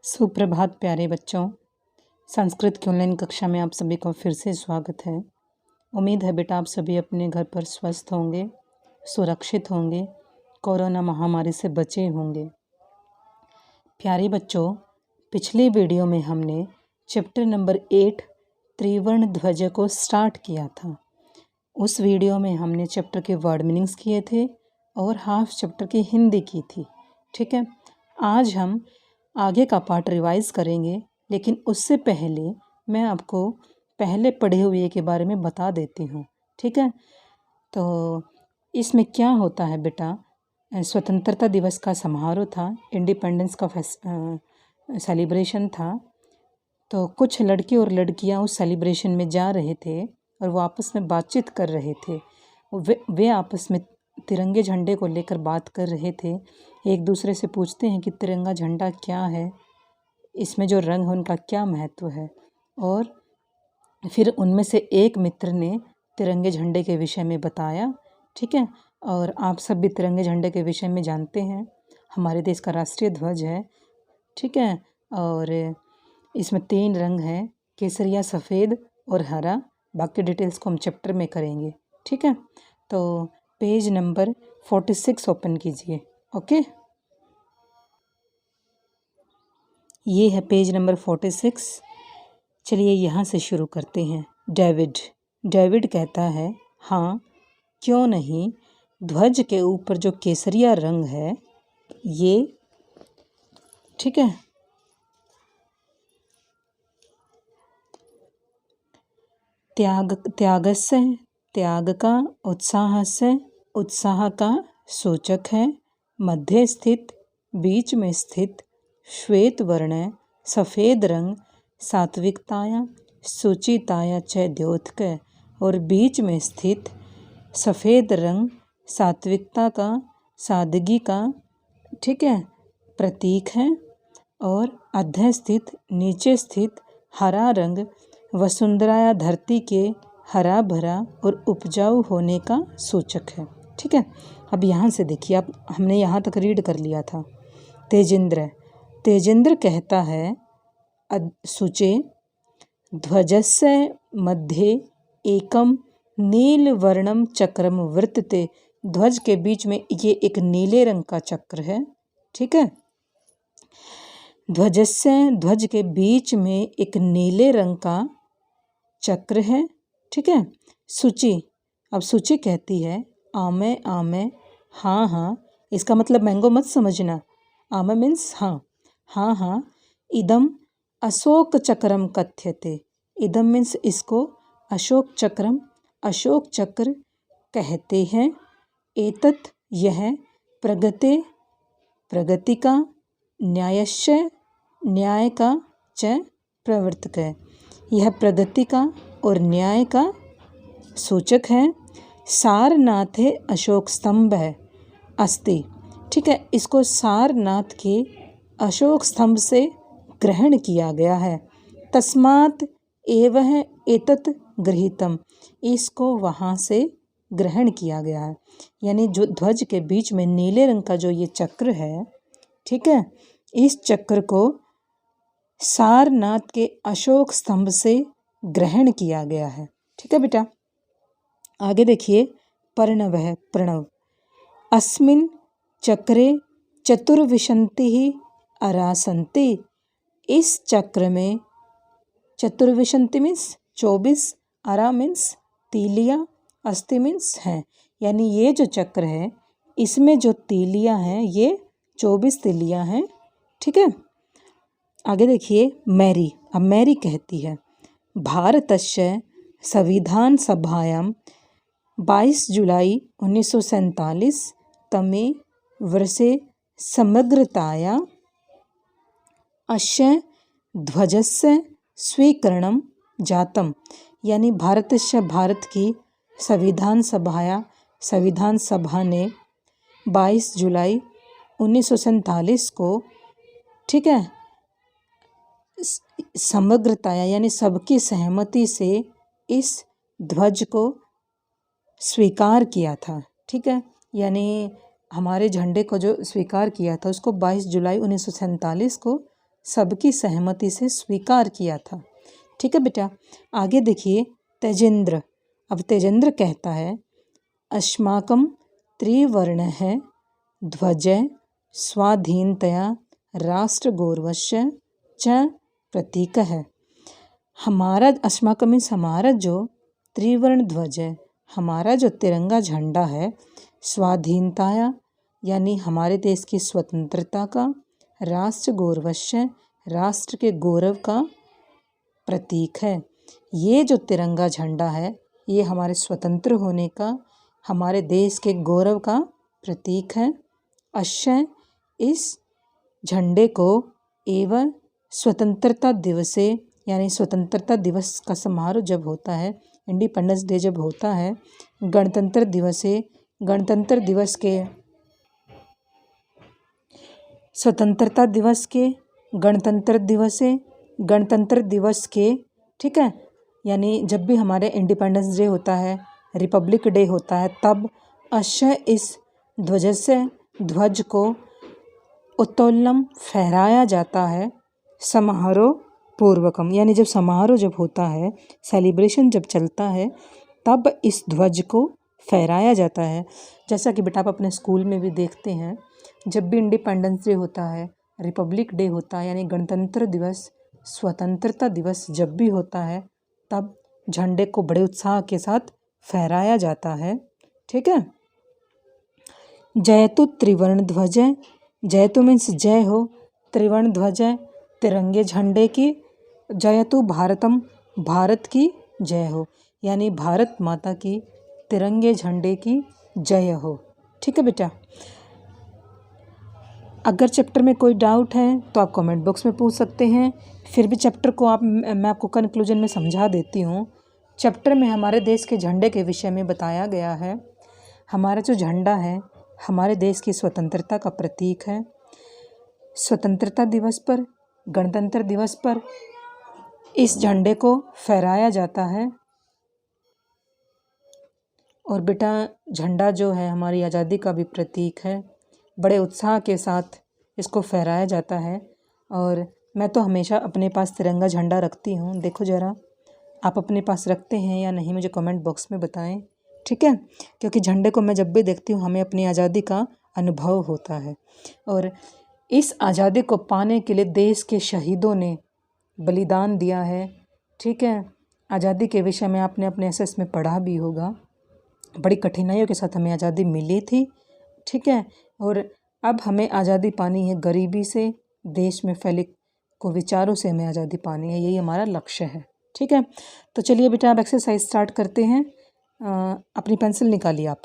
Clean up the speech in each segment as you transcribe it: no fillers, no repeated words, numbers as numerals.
सुप्रभात प्यारे बच्चों। संस्कृत की ऑनलाइन कक्षा में आप सभी का फिर से स्वागत है। उम्मीद है बेटा आप सभी अपने घर पर स्वस्थ होंगे, सुरक्षित होंगे, कोरोना महामारी से बचे होंगे। प्यारे बच्चों, पिछले वीडियो में हमने चैप्टर नंबर 8 त्रिवर्ण ध्वज को स्टार्ट किया था। उस वीडियो में हमने चैप्टर के वर्ड मीनिंग्स किए थे और हाफ चैप्टर की हिंदी की थी। ठीक है, आज हम आगे का पार्ट रिवाइज करेंगे, लेकिन उससे पहले मैं आपको पहले पढ़े हुए के बारे में बता देती हूँ। ठीक है, तो इसमें क्या होता है बेटा, स्वतंत्रता दिवस का समारोह था, इंडिपेंडेंस का सेलिब्रेशन था। तो कुछ लड़के और लड़कियाँ उस सेलिब्रेशन में जा रहे थे और वो आपस में बातचीत कर रहे थे। वे आपस में तिरंगे झंडे को लेकर बात कर रहे थे। एक दूसरे से पूछते हैं कि तिरंगा झंडा क्या है, इसमें जो रंग है उनका क्या महत्व है। और फिर उनमें से एक मित्र ने तिरंगे झंडे के विषय में बताया। ठीक है, और आप सब भी तिरंगे झंडे के विषय में जानते हैं, हमारे देश का राष्ट्रीय ध्वज है। ठीक है, और इसमें 3 रंग हैं, केसरिया, सफ़ेद और हरा। बाकी डिटेल्स को हम चैप्टर में करेंगे। ठीक है, तो पेज नंबर 46 ओपन कीजिए। ओके, ये है पेज नंबर 46। चलिए यहाँ से शुरू करते हैं। डेविड कहता है, हाँ क्यों नहीं, ध्वज के ऊपर जो केसरिया रंग है ये, ठीक है, त्यागस्य, त्याग का, उत्साह का सूचक है। मध्य स्थित, बीच में स्थित, श्वेत वर्ण, सफ़ेद रंग, सात्विकताया, शुचिताया च द्योतक, और बीच में स्थित सफ़ेद रंग सात्विकता का, सादगी का, ठीक है, प्रतीक है। और अध्य स्थित, नीचे स्थित हरा रंग वसुंधरा धरती के हरा भरा और उपजाऊ होने का सूचक है। ठीक है, अब यहाँ से देखिए, आप हमने यहाँ तक रीड कर लिया था। तेजेंद्र कहता है, सूचे ध्वजस्य मध्ये एकम नीलवर्णम चक्रम वर्तते, ध्वज के बीच में ये एक नीले रंग का चक्र है। ठीक है, ध्वज के बीच में एक नीले रंग का चक्र है। ठीक है, सूची, अब सूची कहती है, आमे आमे, हाँ हाँ, इसका मतलब मैंगो मत समझना, आमे मीन्स हाँ, हाँ हाँ, इदम अशोक चक्रम कथ्यते, इदम मीन्स इसको, अशोक चक्र कहते हैं। एतत् यह, प्रगति का, न्यायश्च न्याय का, च प्रवर्तक है, यह प्रगति का और न्याय का सूचक है। सारनाथे अशोक स्तंभ है अस्ति, ठीक है, इसको सारनाथ के अशोक स्तंभ से ग्रहण किया गया है। तस्मात् एवं एतत् गृहीतम, इसको वहाँ से ग्रहण किया गया है। यानी जो ध्वज के बीच में नीले रंग का जो ये चक्र है, ठीक है, इस चक्र को सारनाथ के अशोक स्तंभ से ग्रहण किया गया है। ठीक है बेटा, आगे देखिए, प्रणव है, प्रणव, अस्मिन् चक्रे चतुर्विंशतिः अरासन्ति, इस चक्र में चतुर्विंशति मीन्स 24, अरा मीन्स तीलियाँ, अस्ति मीन्स हैं, यानी ये जो चक्र है इसमें जो तीलियाँ हैं ये 24 तीलियाँ हैं। ठीक है, आगे देखिए, मैरी, अब मैरी कहती है, भारतस्य संविधान सभायां 22 जुलाई 1947 तमे वर्षे समग्रताया अस्य ध्वजस्य स्वीकरणं जातम, यानी भारत की संविधान सभा ने 22 जुलाई 1947 को, ठीक है, समग्रताया यानी सबकी सहमति से इस ध्वज को स्वीकार किया था। ठीक है, यानी हमारे झंडे को जो स्वीकार किया था उसको 22 जुलाई 1947 को सबकी सहमति से स्वीकार किया था। ठीक है बेटा, आगे देखिए तेजेंद्र। अब तेजेंद्र कहता है अस्माकं त्रिवर्णः ध्वजः स्वाधीनतया राष्ट्रगौरवस्य च प्रतीकः। हमारा अस्माकं मीन्स हमारा जो त्रिवर्ण ध्वज है, हमारा जो तिरंगा झंडा है, स्वाधीनता यानी हमारे देश की स्वतंत्रता का, राष्ट्र गौरवस्य राष्ट्र के गौरव का प्रतीक है। ये जो तिरंगा झंडा है ये हमारे स्वतंत्र होने का, हमारे देश के गौरव का प्रतीक है। अश्य इस झंडे को एवं स्वतंत्रता दिवसे यानी स्वतंत्रता दिवस का समारोह जब होता है, इंडिपेंडेंस डे जब होता है, गणतंत्र दिवसे गणतंत्र दिवस के स्वतंत्रता दिवस के गणतंत्र दिवस के, ठीक है, यानी जब भी हमारे इंडिपेंडेंस डे होता है, रिपब्लिक डे होता है, तब अश्य इस ध्वज को उत्तोलन फहराया जाता है समारोह पूर्वकम, यानी जब समारोह जब होता है, सेलिब्रेशन जब चलता है, तब इस ध्वज को फहराया जाता है। जैसा कि बेटा आप अपने स्कूल में भी देखते हैं, जब भी इंडिपेंडेंस डे होता है, रिपब्लिक डे होता है, यानी गणतंत्र दिवस, स्वतंत्रता दिवस जब भी होता है, तब झंडे को बड़े उत्साह के साथ फहराया जाता है। ठीक है। जयतु त्रिवर्ण ध्वज, जयतु मीन्स जय हो, त्रिवर्ण ध्वज तिरंगे झंडे की, जयतु भारतम भारत की जय हो, यानी भारत माता की तिरंगे झंडे की जय हो। ठीक है बेटा, अगर चैप्टर में कोई डाउट है तो आप कमेंट बॉक्स में पूछ सकते हैं। फिर भी चैप्टर को मैं आपको कंक्लूजन में समझा देती हूँ। चैप्टर में हमारे देश के झंडे के विषय में बताया गया है। हमारा जो झंडा है हमारे देश की स्वतंत्रता का प्रतीक है। स्वतंत्रता दिवस पर, गणतंत्र दिवस पर इस झंडे को फहराया जाता है। और बेटा झंडा जो है हमारी आज़ादी का भी प्रतीक है। बड़े उत्साह के साथ इसको फहराया जाता है। और मैं तो हमेशा अपने पास तिरंगा झंडा रखती हूँ। देखो ज़रा आप अपने पास रखते हैं या नहीं, मुझे कमेंट बॉक्स में बताएं। ठीक है, क्योंकि झंडे को मैं जब भी देखती हूँ हमें अपनी आज़ादी का अनुभव होता है। और इस आज़ादी को पाने के लिए देश के शहीदों ने बलिदान दिया है। ठीक है, आज़ादी के विषय में आपने अपने एसएस में पढ़ा भी होगा। बड़ी कठिनाइयों के साथ हमें आज़ादी मिली थी। ठीक है, और अब हमें आज़ादी पानी है गरीबी से, देश में फैले कुविचारों से हमें आज़ादी पानी है, यही हमारा लक्ष्य है। ठीक है, तो चलिए बेटा अब एक्सरसाइज स्टार्ट करते हैं। अपनी पेंसिल निकालिए आप।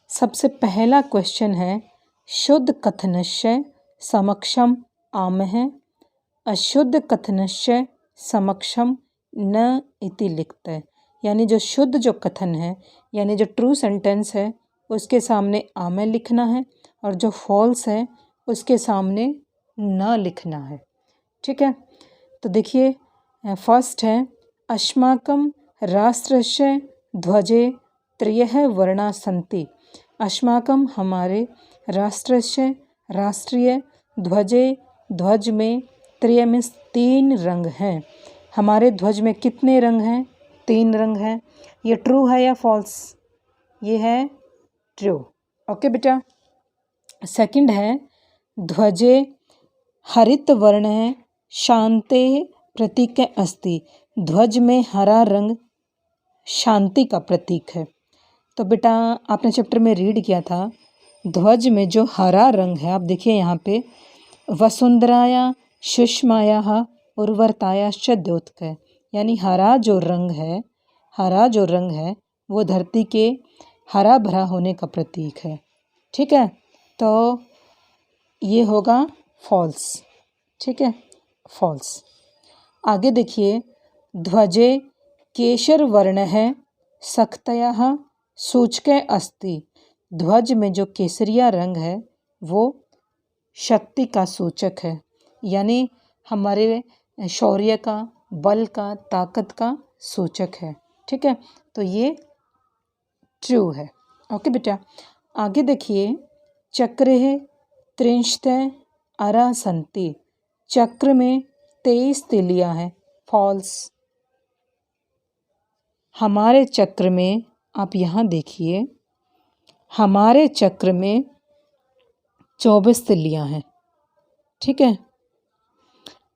सबसे पहला क्वेश्चन है, शुद्ध कथनस्य समक्षम आमः अशुद्ध कथनस्य समक्षम न इति लिखते हैं। यानी जो शुद्ध जो कथन है, यानी जो ट्रू सेंटेंस है, उसके सामने आमः लिखना है, और जो फॉल्स है उसके सामने न लिखना है। ठीक है, तो देखिए फर्स्ट है अस्माकं राष्ट्रस्य ध्वजे त्रयः वर्णाः सन्ति। अस्माकं हमारे, राष्ट्रस्य राष्ट्रीय, ध्वजे ध्वज में, त्रय में 3 रंग हैं। हमारे ध्वज में कितने रंग हैं? 3 रंग हैं। ये ट्रू है या फॉल्स? ये है ट्रू। ओके बेटा। सेकंड है ध्वजे हरित वर्ण है शांते प्रतीक अस्ति। ध्वज में हरा रंग शांति का प्रतीक है। तो बेटा आपने चैप्टर में रीड किया था, ध्वज में जो हरा रंग है, आप देखिए यहाँ पे, वसुंधराया सुषमायाः उर्वरतायाश्च द्योतक, यानी हरा जो रंग है वो धरती के हरा भरा होने का प्रतीक है। ठीक है, तो ये होगा फॉल्स। ठीक है, फॉल्स। आगे देखिए, ध्वजे केशर वर्ण है शक्तयः सूचके अस्ति। ध्वज में जो केसरिया रंग है वो शक्ति का सूचक है, यानी हमारे शौर्य का, बल का, ताकत का सूचक है। ठीक है, तो ये ट्रू है। ओके बेटा। आगे देखिए, चक्रे त्रिंशते अरा संति, चक्र में 23 तिलियां हैं। फॉल्स। हमारे चक्र में, आप यहाँ देखिए, हमारे चक्र में 24 तिलियां हैं। ठीक है।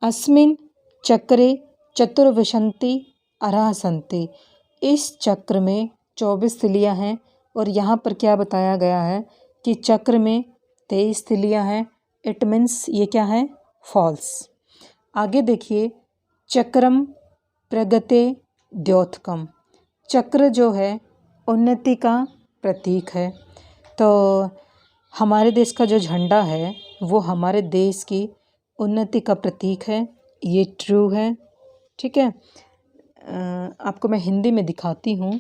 अस्मिन चक्रे चतुर्विंशति अरः सन्ति, इस चक्र में 24 तिलियां हैं। और यहाँ पर क्या बताया गया है कि चक्र में 23 तिलियां हैं। इट मीन्स ये क्या है? फॉल्स। आगे देखिए, चक्रम प्रगते द्योतकम, चक्र जो है उन्नति का प्रतीक है। तो हमारे देश का जो झंडा है वो हमारे देश की उन्नति का प्रतीक है। ये ट्रू है। ठीक है। आपको मैं हिंदी में दिखाती हूँ।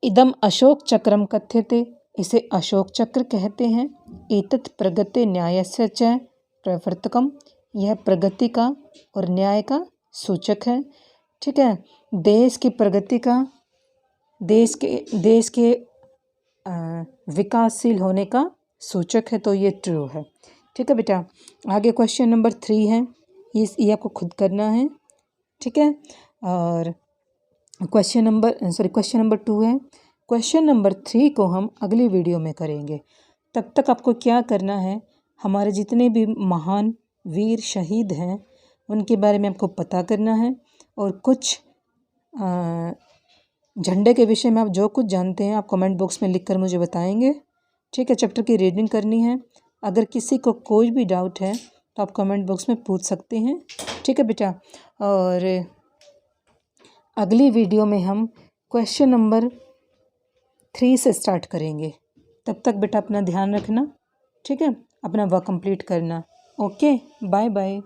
इदम अशोक चक्रम कथ्यते, इसे अशोक चक्र कहते हैं। एतत् प्रगति न्यायस्य च प्रवर्तकम, यह प्रगति का और न्याय का सूचक है। ठीक है। देश की प्रगति का, देश के विकासशील होने का सूचक है। तो ये ट्रू है। ठीक है बेटा। आगे क्वेश्चन नंबर 3 है, ये आपको खुद करना है। ठीक है। और क्वेश्चन नंबर 2 है। क्वेश्चन नंबर 3 को हम अगली वीडियो में करेंगे। तब तक आपको क्या करना है, हमारे जितने भी महान वीर शहीद हैं उनके बारे में आपको पता करना है। और कुछ झंडे के विषय में आप जो कुछ जानते हैं आप कमेंट बॉक्स में लिखकर मुझे बताएंगे। ठीक है। चैप्टर की रीडिंग करनी है। अगर किसी को कोई भी डाउट है तो आप कमेंट बॉक्स में पूछ सकते हैं। ठीक है बेटा। और अगली वीडियो में हम क्वेश्चन नंबर 3 से स्टार्ट करेंगे। तब तक बेटा अपना ध्यान रखना। ठीक है। अपना वर्क कंप्लीट करना। Okay, bye bye.